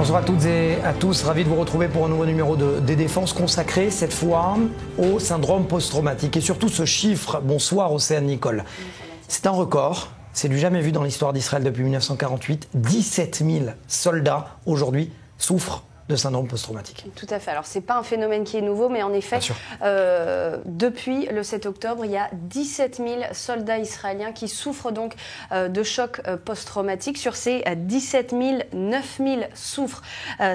Bonjour à toutes et à tous, ravi de vous retrouver pour un nouveau numéro des Défenses consacré cette fois au syndrome post-traumatique et surtout ce chiffre. Bonsoir Océane Nicole. C'est un record, c'est du jamais vu dans l'histoire d'Israël depuis 1948. 17 000 soldats aujourd'hui souffrent de syndrome post-traumatique. Tout à fait. Alors, ce n'est pas un phénomène qui est nouveau, mais en effet, depuis le 7 octobre, il y a 17 000 soldats israéliens qui souffrent donc de choc post-traumatique. Sur ces 17 000, 9 000 souffrent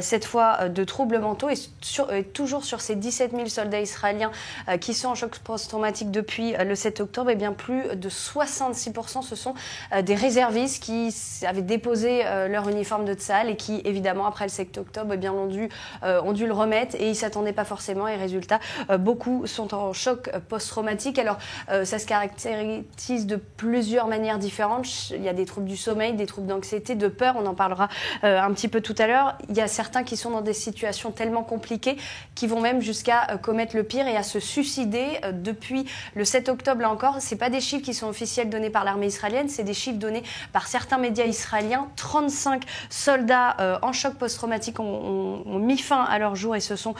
cette fois de troubles mentaux. Et toujours sur ces 17 000 soldats israéliens qui sont en choc post-traumatique depuis le 7 octobre, eh bien, plus de 66% ce sont des réservistes qui avaient déposé leur uniforme de Tsahal et qui, évidemment, après le 7 octobre, eh bien, ont dû le remettre et ils ne s'attendaient pas forcément. Et résultat, beaucoup sont en choc post-traumatique. Alors, ça se caractérise de plusieurs manières différentes. Il y a des troubles du sommeil, des troubles d'anxiété, de peur. On en parlera un petit peu tout à l'heure. Il y a certains qui sont dans des situations tellement compliquées qui vont même jusqu'à commettre le pire et à se suicider. Depuis le 7 octobre, là encore, ce n'est pas des chiffres qui sont officiels donnés par l'armée israélienne, c'est des chiffres donnés par certains médias israéliens. 35 soldats en choc post-traumatique ont mis fin à leur jour et se sont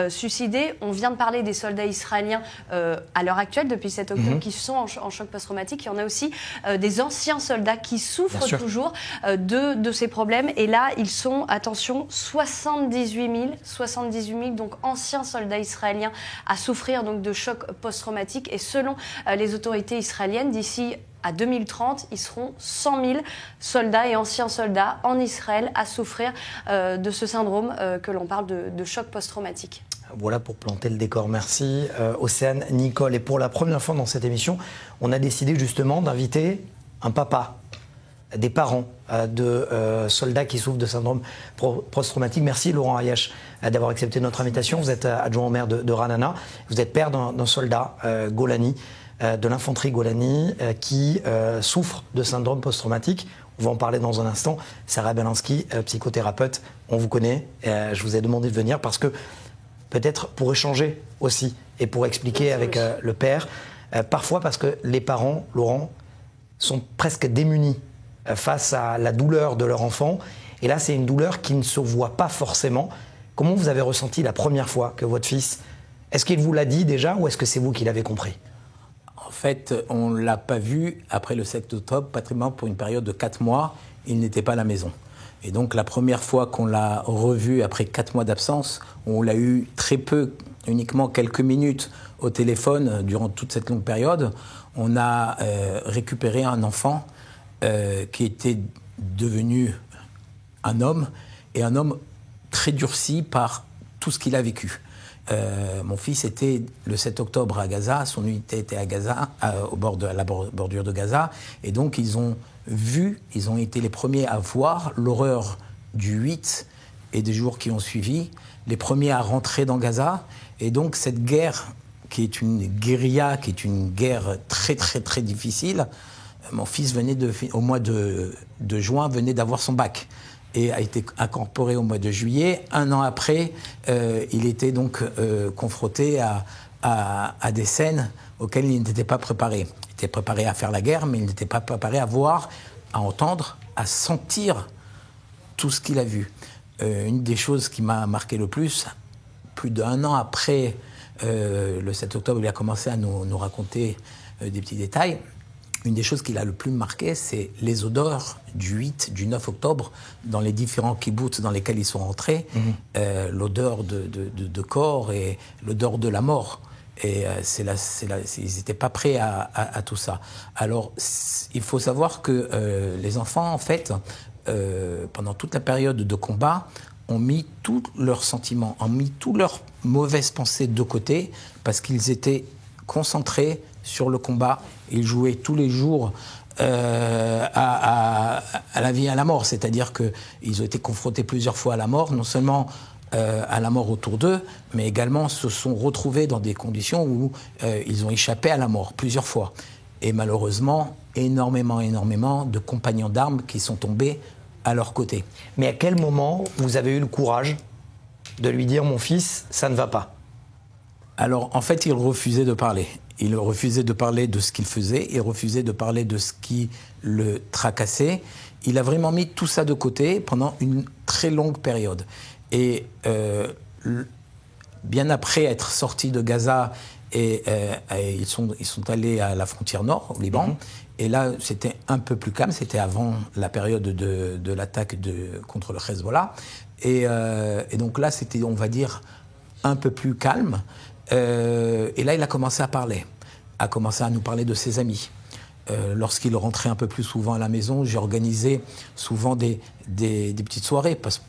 suicidés. On vient de parler des soldats israéliens à l'heure actuelle, depuis 7 octobre, qui sont en choc post-traumatique. Il y en a aussi des anciens soldats qui souffrent toujours de ces problèmes. Et là, ils sont, attention, 78 000, donc anciens soldats israéliens à souffrir donc, de choc post-traumatique. Et selon les autorités israéliennes, d'ici à 2030, ils seront 100 000 soldats et anciens soldats en Israël à souffrir de ce syndrome que l'on parle de choc post-traumatique. Voilà pour planter le décor. Merci Océane Nicole. Et pour la première fois dans cette émission, on a décidé justement d'inviter un papa, des parents de soldats qui souffrent de syndrome post-traumatique. Merci Laurent Ayache d'avoir accepté notre invitation. Vous êtes adjoint au maire de Ra'anana. Vous êtes père d'un soldat, Golani, de l'infanterie Golani, qui souffre de syndrome post-traumatique. On va en parler dans un instant. Sarah Belansky, psychothérapeute, on vous connaît. Je vous ai demandé de venir parce que, peut-être pour échanger aussi et pour expliquer avec le père, parfois parce que les parents, Laurent, sont presque démunis face à la douleur de leur enfant. Et là, c'est une douleur qui ne se voit pas forcément. Comment vous avez ressenti la première fois que votre fils... Est-ce qu'il vous l'a dit déjà ou est-ce que c'est vous qui l'avez compris ? En fait, on ne l'a pas vu après le 7 octobre, pratiquement pour une période de 4 mois, il n'était pas à la maison. Et donc la première fois qu'on l'a revu après 4 mois d'absence, on l'a eu très peu, uniquement quelques minutes au téléphone durant toute cette longue période. On a récupéré un enfant qui était devenu un homme, et un homme très durci par tout ce qu'il a vécu. Mon fils était le 7 octobre à Gaza, son unité était à Gaza, à la bordure de Gaza, et donc ils ont été les premiers à voir l'horreur du 8 et des jours qui ont suivi, les premiers à rentrer dans Gaza, et donc cette guerre qui est une guérilla, qui est une guerre très très très difficile, mon fils au mois de juin venait d'avoir son bac et a été incorporé au mois de juillet. 1 an après, il était donc confronté à des scènes auxquelles il n'était pas préparé. Il était préparé à faire la guerre, mais il n'était pas préparé à voir, à entendre, à sentir tout ce qu'il a vu. Une des choses qui m'a marqué le plus d'1 an après le 7 octobre, il a commencé à nous raconter des petits détails. Une des choses qui l'a le plus marqué, c'est les odeurs du 8, du 9 octobre, dans les différents kibboutz dans lesquels ils sont rentrés, l'odeur de corps et l'odeur de la mort. Et ils n'étaient pas prêts à tout ça. Alors, il faut savoir que les enfants, en fait, pendant toute la période de combat, ont mis tous leurs sentiments, ont mis toutes leurs mauvaises pensées de côté, parce qu'ils étaient concentrés sur le combat. Ils jouaient tous les jours à la vie et à la mort. C'est-à-dire qu'ils ont été confrontés plusieurs fois à la mort, non seulement à la mort autour d'eux, mais également se sont retrouvés dans des conditions où ils ont échappé à la mort plusieurs fois. Et malheureusement, énormément de compagnons d'armes qui sont tombés à leur côté. Mais à quel moment vous avez eu le courage de lui dire « Mon fils, ça ne va pas » ? Alors, en fait, il refusait de parler. Il refusait de parler de ce qu'il faisait, il refusait de parler de ce qui le tracassait. Il a vraiment mis tout ça de côté pendant une très longue période. Et bien après être sortis de Gaza, ils sont allés à la frontière nord, au Liban. Et là, c'était un peu plus calme. C'était avant la période de l'attaque contre le Hezbollah. Et donc là, c'était, on va dire, un peu plus calme. Et là, il a commencé à parler. A commencé à nous parler de ses amis. Lorsqu'il rentrait un peu plus souvent à la maison, j'ai organisé souvent des petites soirées parce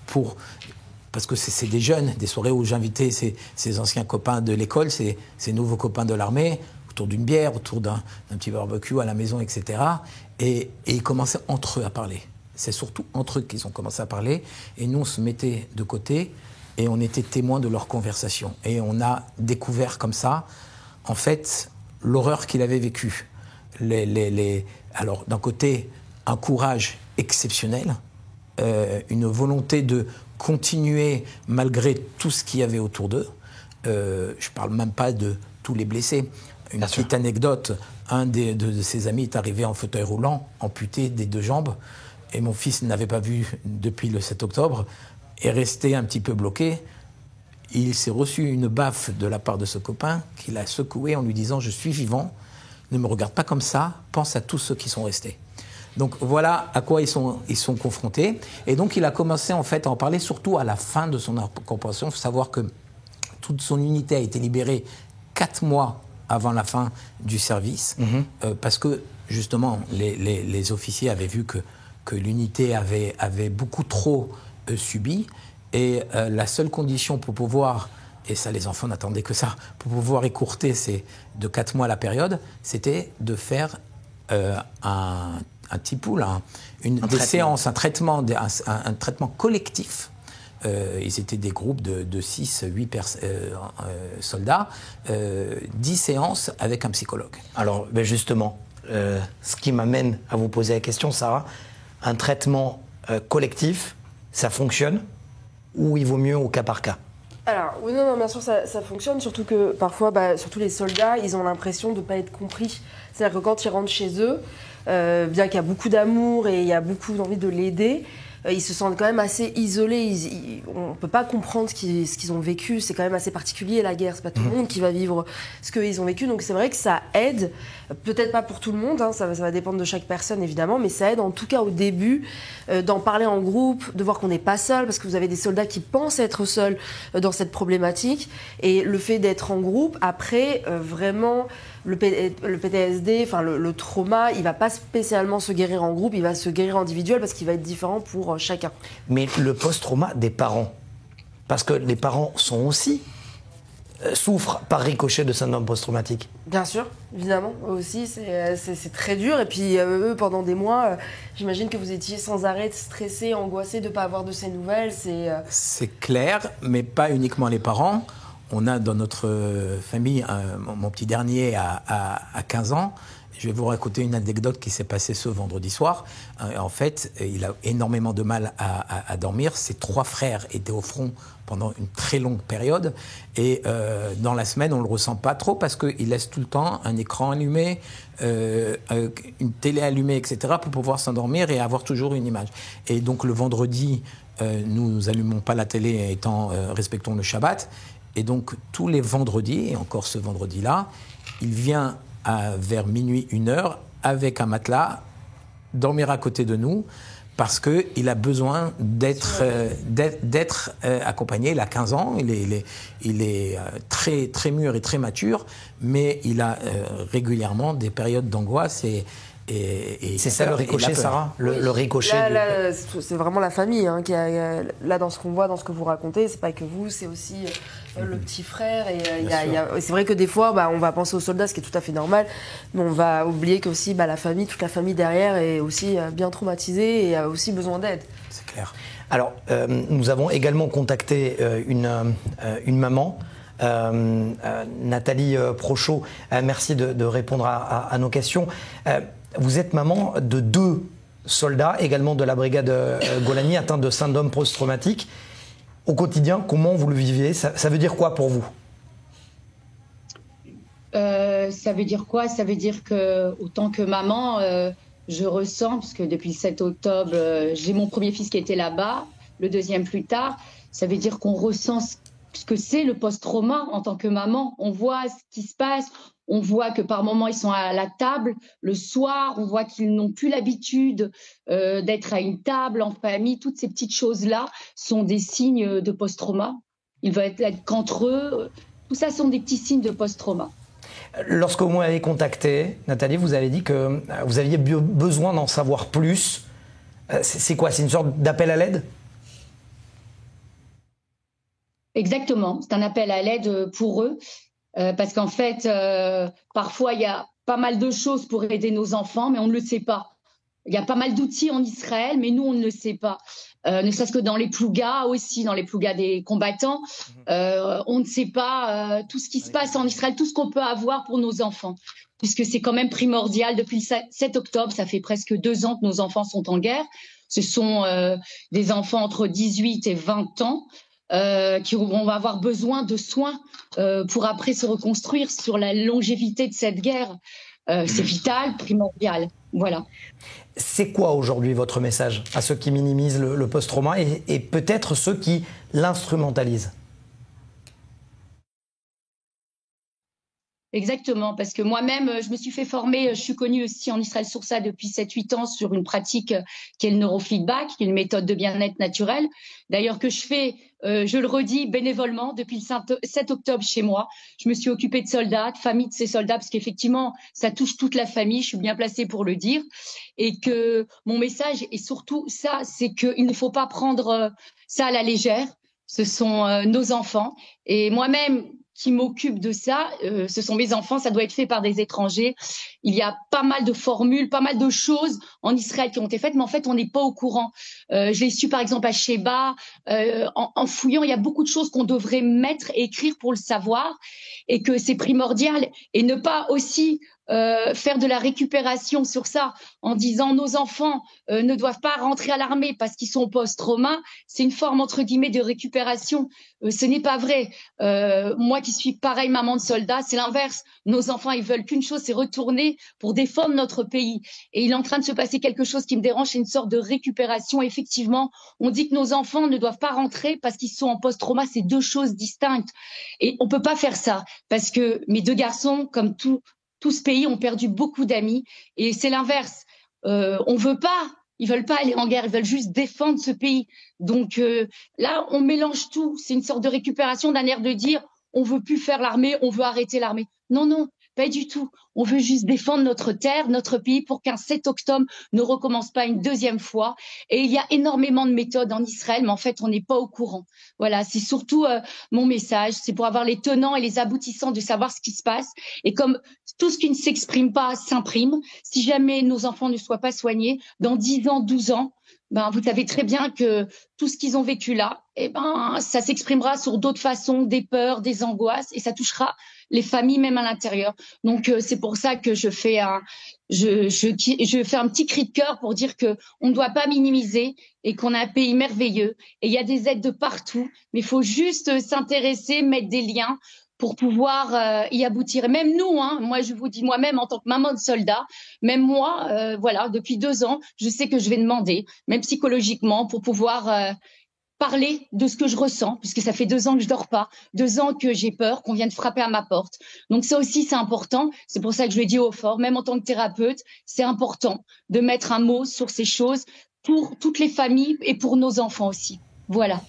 que c'est des jeunes, des soirées où j'invitais ces anciens copains de l'école, ces nouveaux copains de l'armée, autour d'une bière, autour d'un petit barbecue à la maison, etc. Et ils commençaient entre eux à parler. C'est surtout entre eux qu'ils ont commencé à parler. Et nous, on se mettait de côté et on était témoins de leur conversation. Et on a découvert comme ça, en fait, l'horreur qu'il avait vécue. Alors, d'un côté, un courage exceptionnel, une volonté de continuer malgré tout ce qu'il y avait autour d'eux. Je ne parle même pas de tous les blessés. Une petite anecdote, un de ses amis est arrivé en fauteuil roulant, amputé des 2 jambes, et mon fils n'avait pas vu depuis le 7 octobre, est resté un petit peu bloqué. Il s'est reçu une baffe de la part de ce copain qui l'a secoué en lui disant « Je suis vivant, ne me regarde pas comme ça, pense à tous ceux qui sont restés ». Donc voilà à quoi ils sont confrontés. Et donc il a commencé en fait à en parler surtout à la fin de son incorporation. Il faut savoir que toute son unité a été libérée 4 mois avant la fin du service, parce que justement les officiers avaient vu que l'unité avait beaucoup trop subi, et la seule condition pour pouvoir, et ça les enfants n'attendaient que ça, pour pouvoir écourter de 4 mois la période, c'était de faire un petit pool, des séances, un traitement collectif. Ils étaient des groupes de 6-8 soldats, 10 séances avec un psychologue. Alors, justement, ce qui m'amène à vous poser la question, Sarah, un traitement collectif, ça fonctionne ou il vaut mieux au cas par cas? Alors, oui, non, bien sûr, ça fonctionne, surtout que parfois, surtout les soldats, ils ont l'impression de ne pas être compris. C'est-à-dire que quand ils rentrent chez eux, bien qu'il y a beaucoup d'amour et il y a beaucoup d'envie de l'aider, ils se sentent quand même assez isolés. On ne peut pas comprendre ce qu'ils ont vécu. C'est quand même assez particulier, la guerre. C'est pas tout le monde qui va vivre ce qu'ils ont vécu. Donc c'est vrai que ça aide, peut-être pas pour tout le monde, ça va dépendre de chaque personne évidemment, mais ça aide en tout cas au début d'en parler en groupe, de voir qu'on n'est pas seul, parce que vous avez des soldats qui pensent être seuls dans cette problématique. Et le fait d'être en groupe, après, vraiment... Le PTSD, enfin le trauma, il ne va pas spécialement se guérir en groupe, il va se guérir individuel parce qu'il va être différent pour chacun. Mais le post-trauma des parents, parce que les parents sont aussi souffrent par ricochet de syndrome post-traumatique. Bien sûr, évidemment, aussi, c'est très dur. Et puis eux, pendant des mois, j'imagine que vous étiez sans arrêt stressés, angoissés de ne pas avoir de ces nouvelles. C'est clair, mais pas uniquement les parents. On a dans notre famille, mon petit dernier a 15 ans. Je vais vous raconter une anecdote qui s'est passée ce vendredi soir. En fait, il a énormément de mal à dormir. Ses 3 frères étaient au front pendant une très longue période. Et dans la semaine, on ne le ressent pas trop parce qu'il laisse tout le temps un écran allumé, une télé allumée, etc. pour pouvoir s'endormir et avoir toujours une image. Et donc le vendredi, nous n'allumons pas la télé respectons le Shabbat. Et donc, tous les vendredis, et encore ce vendredi-là, il vient vers minuit, 1h, avec un matelas, dormir à côté de nous, parce qu'il a besoin d'être accompagné. Il a 15 ans, il est très, très mûr et très mature, mais il a régulièrement des périodes d'angoisse et c'est ça le ricochet, Sarah, le ricochet. Là, c'est vraiment la famille qui a, là dans ce qu'on voit, dans ce que vous racontez. C'est pas que vous, c'est aussi le petit frère. Et c'est vrai que des fois, on va penser aux soldats, ce qui est tout à fait normal, mais on va oublier que aussi la famille, toute la famille derrière est aussi bien traumatisée et a aussi besoin d'aide. C'est clair. Alors, nous avons également contacté une maman. Nathalie Prochot, merci de répondre à nos questions. Vous êtes maman de 2 soldats, également de la brigade Golani, atteints de syndrome post-traumatique. Au quotidien, comment vous le vivez? Ça veut dire quoi pour vous? Ça veut dire quoi? Ça veut dire que, autant que maman, je ressens, parce que depuis le 7 octobre, j'ai mon premier fils qui était là-bas, le deuxième plus tard. Ça veut dire qu'on ressent ce que c'est le post-trauma en tant que maman. On voit ce qui se passe, on voit que par moments ils sont à la table le soir, on voit qu'ils n'ont plus l'habitude d'être à une table en famille. Toutes ces petites choses-là sont des signes de post-trauma. Ils veulent être qu'entre eux. Tout ça sont des petits signes de post-trauma. Lorsque vous m'avez contacté, Nathalie, vous avez dit que vous aviez besoin d'en savoir plus. C'est quoi? C'est une sorte d'appel à l'aide? Exactement, c'est un appel à l'aide pour eux, parce qu'en fait, parfois, il y a pas mal de choses pour aider nos enfants, mais on ne le sait pas. Il y a pas mal d'outils en Israël, mais nous, on ne le sait pas. Ne serait-ce que dans les plougas aussi, dans les plougas des combattants, on ne sait pas tout ce qui se passe en Israël, tout ce qu'on peut avoir pour nos enfants, puisque c'est quand même primordial. Depuis le 7 octobre, ça fait presque 2 ans que nos enfants sont en guerre. Ce sont des enfants entre 18 et 20 ans. Qui vont avoir besoin de soins pour après se reconstruire sur la longévité de cette guerre. C'est vital, primordial. Voilà. C'est quoi aujourd'hui votre message à ceux qui minimisent le post-trauma et peut-être ceux qui l'instrumentalisent? Exactement, parce que moi-même, je me suis fait former, je suis connue aussi en Israël sur ça depuis 7-8 ans sur une pratique qui est le neurofeedback, qui est une méthode de bien-être naturel. D'ailleurs, que je fais, je le redis, bénévolement depuis le 7 octobre chez moi. Je me suis occupée de soldats, de familles de ces soldats, parce qu'effectivement, ça touche toute la famille, je suis bien placée pour le dire. Et que mon message est surtout ça, c'est qu'il ne faut pas prendre ça à la légère. Ce sont nos enfants. Et moi-même, qui m'occupe de ça, ce sont mes enfants, ça doit être fait par des étrangers. Il y a pas mal de formules, pas mal de choses en Israël qui ont été faites, mais en fait, on n'est pas au courant. Je l'ai su, par exemple, à Sheba, en fouillant, il y a beaucoup de choses qu'on devrait mettre et écrire pour le savoir, et que c'est primordial, et ne pas aussi faire de la récupération sur ça en disant nos enfants ne doivent pas rentrer à l'armée parce qu'ils sont post-trauma. C'est une forme entre guillemets de récupération. Ce n'est pas vrai. Moi qui suis pareil maman de soldat, c'est l'inverse. Nos enfants, ils veulent qu'une chose, c'est retourner pour défendre notre pays. Et il est en train de se passer quelque chose qui me dérange, c'est une sorte de récupération. Effectivement, on dit que nos enfants ne doivent pas rentrer parce qu'ils sont en post-trauma. C'est deux choses distinctes. Et on peut pas faire ça parce que mes 2 garçons, comme tout ce pays, ont perdu beaucoup d'amis. Et c'est l'inverse. On veut pas. Ils veulent pas aller en guerre, ils veulent juste défendre ce pays. Donc là, on mélange tout. C'est une sorte de récupération d'un air de dire on veut plus faire l'armée, on veut arrêter l'armée. Non, non, pas du tout. On veut juste défendre notre terre, notre pays, pour qu'un 7 octobre ne recommence pas une deuxième fois. Et il y a énormément de méthodes en Israël, mais en fait, on n'est pas au courant. Voilà, c'est surtout mon message. C'est pour avoir les tenants et les aboutissants de savoir ce qui se passe. Et comme tout ce qui ne s'exprime pas s'imprime, si jamais nos enfants ne soient pas soignés, dans 10 ans, 12 ans, vous savez très bien que tout ce qu'ils ont vécu là, ça s'exprimera sur d'autres façons, des peurs, des angoisses, et ça touchera les familles même à l'intérieur. Donc c'est pour ça que je fais un petit cri de cœur pour dire que on ne doit pas minimiser et qu'on a un pays merveilleux et il y a des aides de partout, mais il faut juste s'intéresser, mettre des liens pour pouvoir y aboutir. Et même nous, moi je vous dis moi-même en tant que maman de soldat, même moi, voilà, depuis 2 ans, je sais que je vais demander, même psychologiquement, pour pouvoir parler de ce que je ressens, puisque ça fait 2 ans que je dors pas, 2 ans que j'ai peur, qu'on vient de frapper à ma porte. Donc ça aussi, c'est important. C'est pour ça que je le dis haut fort, même en tant que thérapeute, c'est important de mettre un mot sur ces choses pour toutes les familles et pour nos enfants aussi. Voilà.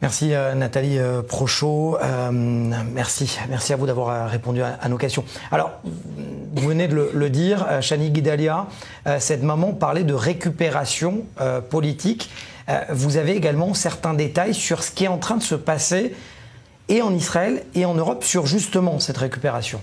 Merci Nathalie Prochot, merci à vous d'avoir répondu à nos questions. Alors, vous venez de le dire, Shani Guidalia, cette maman parlait de récupération politique. Vous avez également certains détails sur ce qui est en train de se passer et en Israël et en Europe sur justement cette récupération.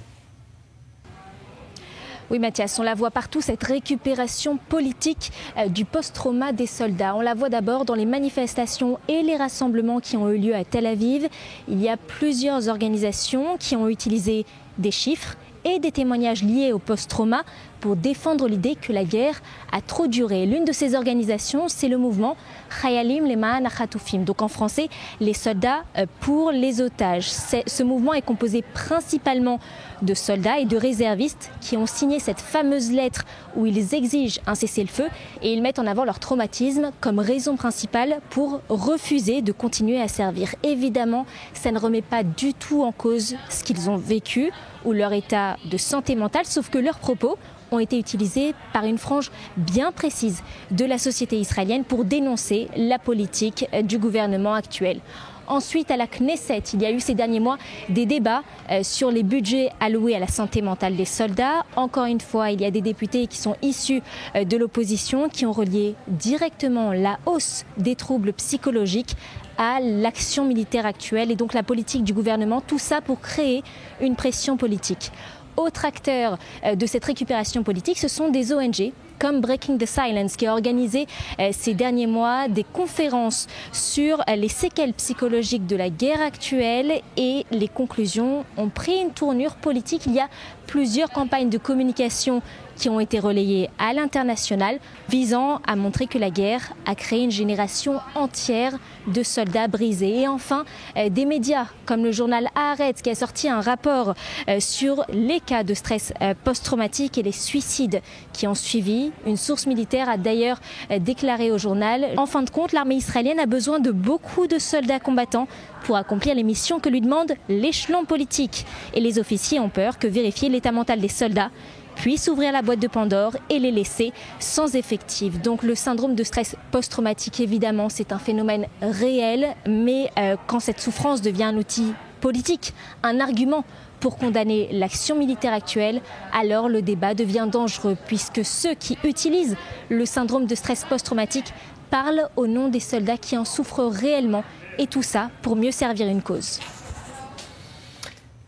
Oui Mathias, on la voit partout, cette récupération politique du post-trauma des soldats. On la voit d'abord dans les manifestations et les rassemblements qui ont eu lieu à Tel Aviv. Il y a plusieurs organisations qui ont utilisé des chiffres et des témoignages liés au post-trauma pour défendre l'idée que la guerre a trop duré. L'une de ces organisations, c'est le mouvement Chayalim Le'Ma'an HaChatoufim, donc en français, les soldats pour les otages. Ce mouvement est composé principalement de soldats et de réservistes qui ont signé cette fameuse lettre où ils exigent un cessez-le-feu et ils mettent en avant leur traumatisme comme raison principale pour refuser de continuer à servir. Évidemment, ça ne remet pas du tout en cause ce qu'ils ont vécu ou leur état de santé mentale, sauf que leurs propos ont été utilisés par une frange bien précise de la société israélienne pour dénoncer la politique du gouvernement actuel. Ensuite, à la Knesset, il y a eu ces derniers mois des débats sur les budgets alloués à la santé mentale des soldats. Encore une fois, il y a des députés qui sont issus de l'opposition qui ont relié directement la hausse des troubles psychologiques à l'action militaire actuelle et donc la politique du gouvernement. Tout ça pour créer une pression politique. Autre acteur de cette récupération politique, ce sont des ONG comme Breaking the Silence qui a organisé ces derniers mois des conférences sur les séquelles psychologiques de la guerre actuelle et les conclusions ont pris une tournure politique. Il y a plusieurs campagnes de communication qui ont été relayées à l'international visant à montrer que la guerre a créé une génération entière de soldats brisés. Et enfin, des médias comme le journal Haaretz qui a sorti un rapport sur les cas de stress post-traumatique et les suicides qui ont suivi. Une source militaire a d'ailleurs déclaré au journal « En fin de compte, l'armée israélienne a besoin de beaucoup de soldats combattants pour accomplir les missions que lui demande l'échelon politique. Et les officiers ont peur que vérifier l'état mental des soldats puisse ouvrir la boîte de Pandore et les laisser sans effectif. » Donc le syndrome de stress post-traumatique, évidemment, c'est un phénomène réel, mais quand cette souffrance devient un outil politique, un argument pour condamner l'action militaire actuelle, alors le débat devient dangereux, puisque ceux qui utilisent le syndrome de stress post-traumatique parlent au nom des soldats qui en souffrent réellement, et tout ça pour mieux servir une cause.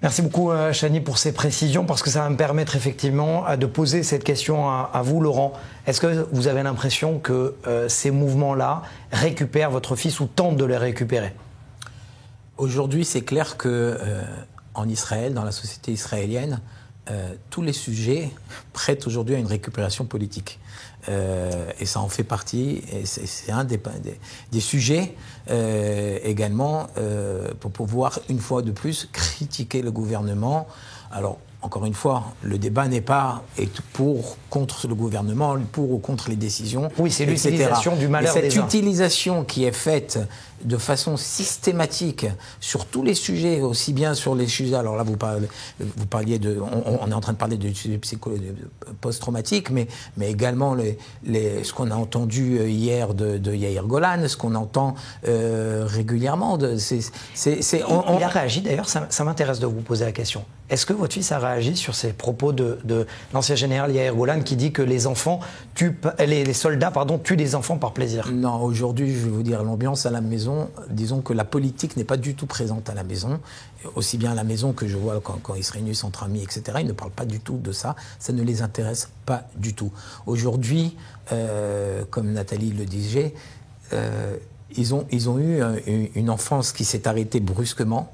Merci beaucoup, Chani, pour ces précisions, parce que ça va me permettre effectivement de poser cette question à vous, Laurent. Est-ce que vous avez l'impression que ces mouvements-là récupèrent votre fils ou tentent de les récupérer ? Aujourd'hui, c'est clair que en Israël, dans la société israélienne, tous les sujets prêtent aujourd'hui à une récupération politique. Et ça en fait partie, et c'est un des sujets également pour pouvoir, une fois de plus, critiquer le gouvernement. Alors, encore une fois, le débat n'est pas pour contre le gouvernement, pour ou contre les décisions. Oui, c'est l'utilisation du malheur des uns. Cette utilisation qui est faite de façon systématique sur tous les sujets, aussi bien sur les sujets. Alors là, vous parliez de. On est en train de parler de post-traumatique, mais également ce qu'on a entendu hier de Yair Golan, ce qu'on entend régulièrement. Il a réagi d'ailleurs, ça m'intéresse de vous poser la question. Est-ce que votre fils a réagi sur ces propos de l'ancien général Yair Golan qui dit que les soldats tuent les enfants par plaisir? Non, aujourd'hui, je vais vous dire, l'ambiance à la maison, disons que la politique n'est pas du tout présente à la maison, aussi bien à la maison que je vois quand ils se réunissent entre amis, etc. Ils ne parlent pas du tout de ça, ça ne les intéresse pas du tout. Aujourd'hui, comme Nathalie le disait, ils ont eu une enfance qui s'est arrêtée brusquement,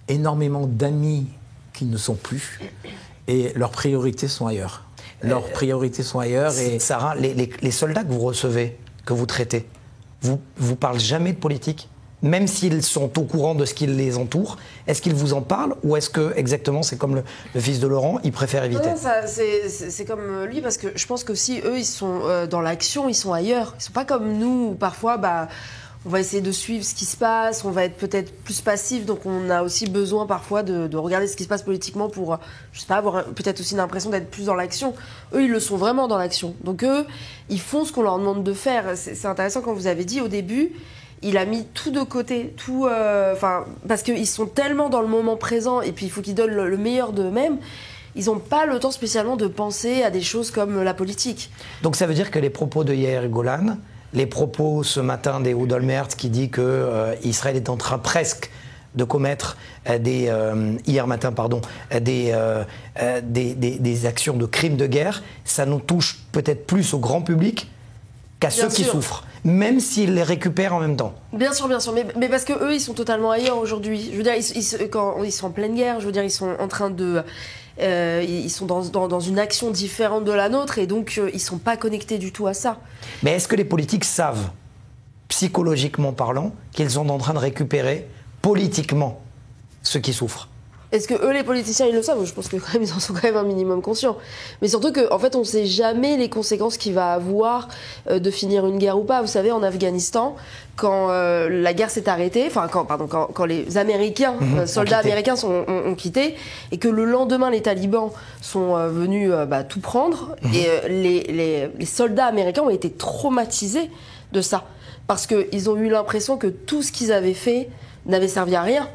énormément d'amis qui ne sont plus, et leurs priorités sont ailleurs. Leurs priorités sont ailleurs. Et Sarah, les soldats que vous recevez, que vous traitez, vous parlent jamais de politique, même s'ils sont au courant de ce qui les entoure. Est-ce qu'ils vous en parlent, ou est-ce que exactement c'est comme le fils de Laurent, ils préfèrent éviter? Non, c'est comme lui, parce que je pense que si eux ils sont dans l'action, ils sont ailleurs. Ils sont pas comme nous où parfois on va essayer de suivre ce qui se passe, on va être peut-être plus passif, donc on a aussi besoin parfois de regarder ce qui se passe politiquement pour, je sais pas, avoir peut-être aussi l'impression d'être plus dans l'action. Eux, ils le sont vraiment dans l'action. Donc eux, ils font ce qu'on leur demande de faire. C'est intéressant quand vous avez dit au début, il a mis tout de côté, parce qu'ils sont tellement dans le moment présent, et puis il faut qu'ils donnent le meilleur d'eux-mêmes. Ils n'ont pas le temps spécialement de penser à des choses comme la politique. Donc ça veut dire que les propos de Yair Golan, les propos ce matin d'Ehud Olmert qui dit que Israël est en train presque de commettre hier matin, des actions de crimes de guerre, ça nous touche peut-être plus au grand public qu'à ceux qui souffrent. même s'ils les récupèrent en même temps. Bien sûr, mais parce que eux, ils sont totalement ailleurs aujourd'hui. Je veux dire, quand ils sont en pleine guerre, je veux dire, ils sont en train de... ils sont dans une action différente de la nôtre et donc ils sont pas connectés du tout à ça. Mais est-ce que les politiques savent, psychologiquement parlant, qu'ils sont en train de récupérer politiquement ceux qui souffrent ? Est-ce que eux, les politiciens, ils le savent ? Je pense que quand même, ils en sont quand même un minimum conscients. Mais surtout qu'en fait, on ne sait jamais les conséquences qu'il va avoir de finir une guerre ou pas. Vous savez, en Afghanistan, quand la guerre s'est arrêtée, quand les Américains, soldats américains ont quitté, et que le lendemain, les talibans sont venus tout prendre, et les soldats américains ont été traumatisés de ça. Parce qu'ils ont eu l'impression que tout ce qu'ils avaient fait n'avait servi à rien.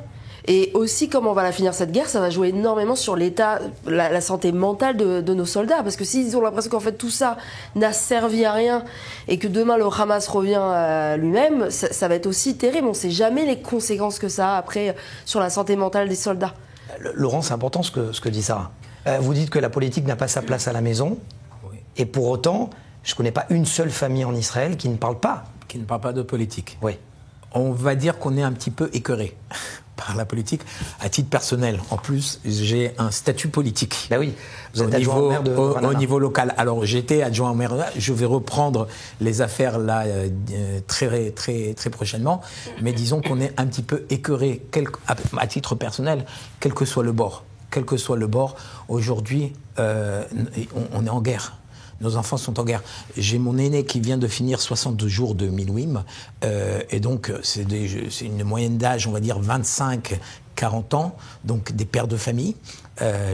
Et aussi, comment on va la finir cette guerre, ça va jouer énormément sur l'état, la santé mentale de nos soldats. Parce que s'ils ont l'impression qu'en fait tout ça n'a servi à rien et que demain le Hamas revient à lui-même, ça va être aussi terrible. On ne sait jamais les conséquences que ça a après sur la santé mentale des soldats. Laurent, c'est important ce que dit Sarah. Vous dites que la politique n'a pas sa place à la maison. Oui. Et pour autant, je ne connais pas une seule famille en Israël qui ne parle pas. Qui ne parle pas de politique. Oui. On va dire qu'on est un petit peu écœuré par la politique. À titre personnel, en plus, j'ai un statut politique. Ben oui, vous êtes adjoint au maire de Granada. Au niveau local. Alors, j'étais adjoint au maire. Je vais reprendre les affaires là très, très, très prochainement. Mais disons qu'on est un petit peu écœuré, à titre personnel, quel que soit le bord. Quel que soit le bord, aujourd'hui, on est en guerre. Nos enfants sont en guerre. J'ai mon aîné qui vient de finir 62 jours de Milouim. Et donc, c'est une moyenne d'âge, on va dire 25-40 ans. Donc, des pères de famille.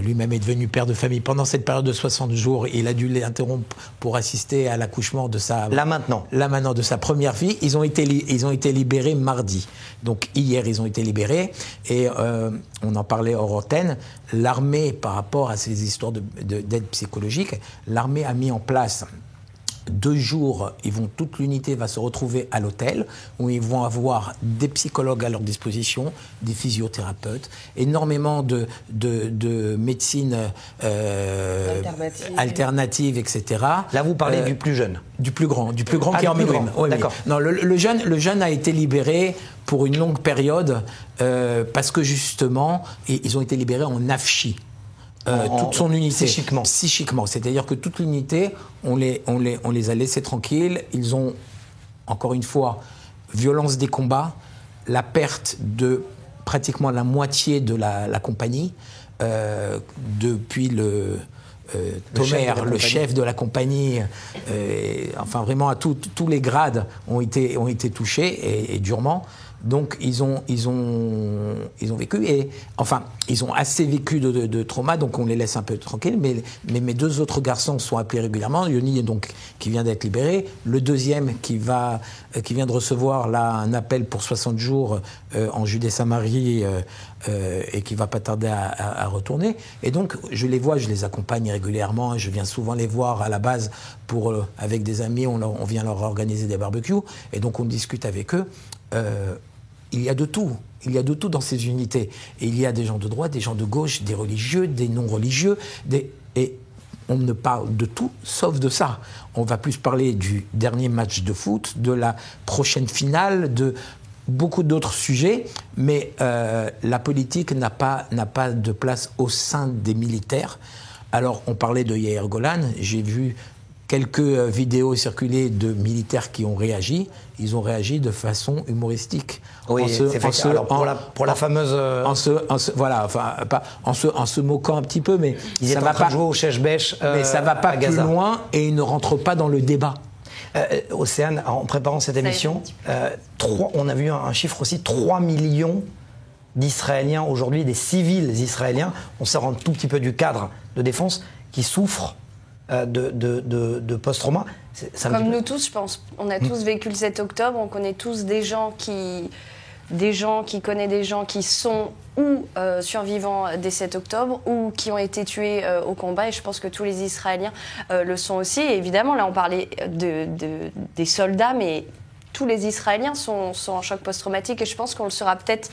Lui-même est devenu père de famille. Pendant cette période de 60 jours, il a dû l'interrompre pour assister à l'accouchement de sa... Là maintenant, de sa première fille. Ils ont été libérés mardi. Donc, hier, ils ont été libérés. Et on en parlait hors antenne. L'armée, par rapport à ces histoires d'aide psychologique, l'armée a mis en place 2 jours, toute l'unité va se retrouver à l'hôtel, où ils vont avoir des psychologues à leur disposition, des physiothérapeutes, énormément de médecine alternative, etc. Là, vous parlez du plus jeune. Du plus grand qui est en Milouim. Oui, d'accord. Oui. Non, le jeune a été libéré pour une longue période, parce que justement, ils ont été libérés en Afchi. Toute son unité. Psychiquement. C'est-à-dire que toute l'unité, on les a laissés tranquilles. Ils ont, encore une fois, violence des combats, la perte de pratiquement la moitié de la compagnie, depuis le chef de la compagnie, enfin vraiment à tous les grades ont été touchés et durement. Donc ils ont vécu et enfin ils ont assez vécu de trauma, donc on les laisse un peu tranquilles. Mais mes 2 autres garçons sont appelés régulièrement. Yoni donc qui vient d'être libéré, le deuxième qui vient de recevoir là un appel pour 60 jours en Judée-Samarie et qui va pas tarder à retourner. Et donc je les vois, je les accompagne régulièrement. Je viens souvent les voir à la base avec des amis. On vient leur organiser des barbecues et donc on discute avec eux. Il y a de tout. Il y a de tout dans ces unités. Et il y a des gens de droite, des gens de gauche, des religieux, des non-religieux. Et on ne parle de tout sauf de ça. On va plus parler du dernier match de foot, de la prochaine finale, de beaucoup d'autres sujets. Mais la politique n'a pas de place au sein des militaires. Alors, on parlait de Yair Golan. J'ai vu quelques vidéos circulées de militaires qui ont réagi. Ils ont réagi de façon humoristique. Oui, pour la fameuse... En se moquant un petit peu, mais ils étaient en train de jouer au Chèche-Bêche mais ça ne va pas plus loin et ils ne rentrent pas dans le débat. Océane, en préparant cette émission, on a vu un chiffre aussi, 3 millions d'Israéliens aujourd'hui, des civils israéliens, on sort un tout petit peu du cadre de défense, qui souffrent de post-trauma. Comme nous tous, je pense. On a tous vécu le 7 octobre, on connaît tous des gens qui connaissent des gens qui sont ou survivants des 7 octobre ou qui ont été tués au combat, et je pense que tous les Israéliens le sont aussi. Et évidemment, là on parlait des soldats, mais tous les Israéliens sont en choc post-traumatique, et je pense qu'on le sera peut-être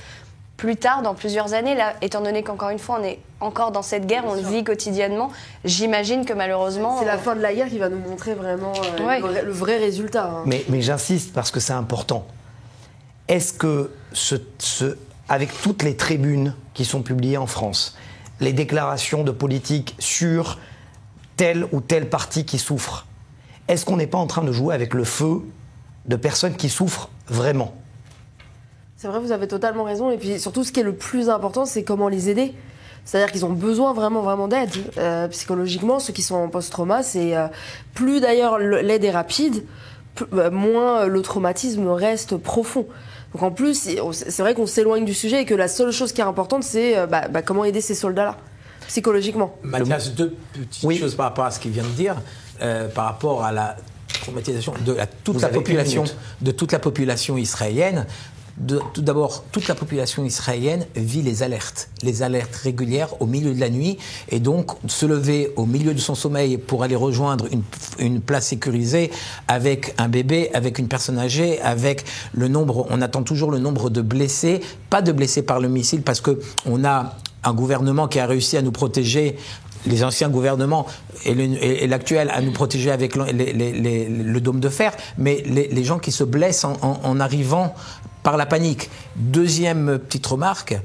plus tard, dans plusieurs années, là, étant donné qu'encore une fois, on est encore dans cette guerre, on le vit quotidiennement, j'imagine que malheureusement... C'est la fin de la guerre qui va nous montrer vraiment le vrai résultat. Hein. Mais j'insiste parce que c'est important. Est-ce que, avec toutes les tribunes qui sont publiées en France, les déclarations de politique sur tel ou tel parti qui souffre, est-ce qu'on n'est pas en train de jouer avec le feu de personnes qui souffrent vraiment ? C'est vrai, vous avez totalement raison. Et puis surtout, ce qui est le plus important, c'est comment les aider. C'est-à-dire qu'ils ont besoin vraiment d'aide. Psychologiquement, ceux qui sont en post-trauma, c'est plus d'ailleurs l'aide est rapide, moins le traumatisme reste profond. Donc en plus, c'est vrai qu'on s'éloigne du sujet et que la seule chose qui est importante, c'est comment aider ces soldats-là, psychologiquement. Mathias, deux petites choses par rapport à ce qu'il vient de dire, par rapport à la traumatisation de toute la population israélienne. Tout d'abord, toute la population israélienne vit les alertes régulières au milieu de la nuit, et donc se lever au milieu de son sommeil pour aller rejoindre une place sécurisée avec un bébé, avec une personne âgée, avec on attend toujours le nombre de blessés, pas de blessés par le missile, parce que on a un gouvernement qui a réussi à nous protéger, les anciens gouvernements et l'actuel, à nous protéger avec le dôme de fer, mais les gens qui se blessent en arrivant par la panique. Deuxième petite remarque,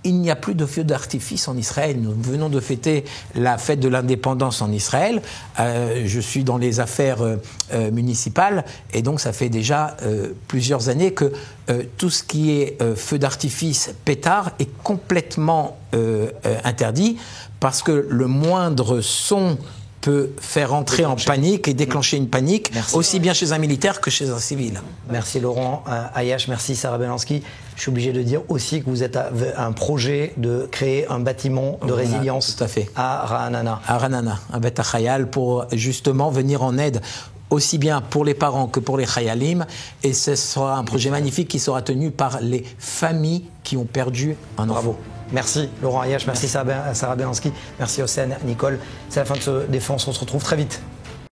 il n'y a plus de feux d'artifice en Israël. Nous venons de fêter la fête de l'indépendance en Israël. Je suis dans les affaires municipales, et donc ça fait déjà plusieurs années que tout ce qui est feu d'artifice, pétard, est complètement interdit, parce que le moindre son peut faire entrer en panique et déclencher une panique, aussi bien chez un militaire que chez un civil. Merci Laurent Ayache, merci Sarah Belansky. Je suis obligé de dire aussi que vous êtes un projet de créer un bâtiment de résilience à Ra'anana. À Ra'anana, un Beth Chayal, pour justement venir en aide aussi bien pour les parents que pour les Chayalim, et ce sera un projet magnifique qui sera tenu par les familles qui ont perdu un enfant. Bravo. Merci Laurent Ayache, merci Sarah Belansky, merci Hossein, Nicole. C'est la fin de ce Défense, on se retrouve très vite.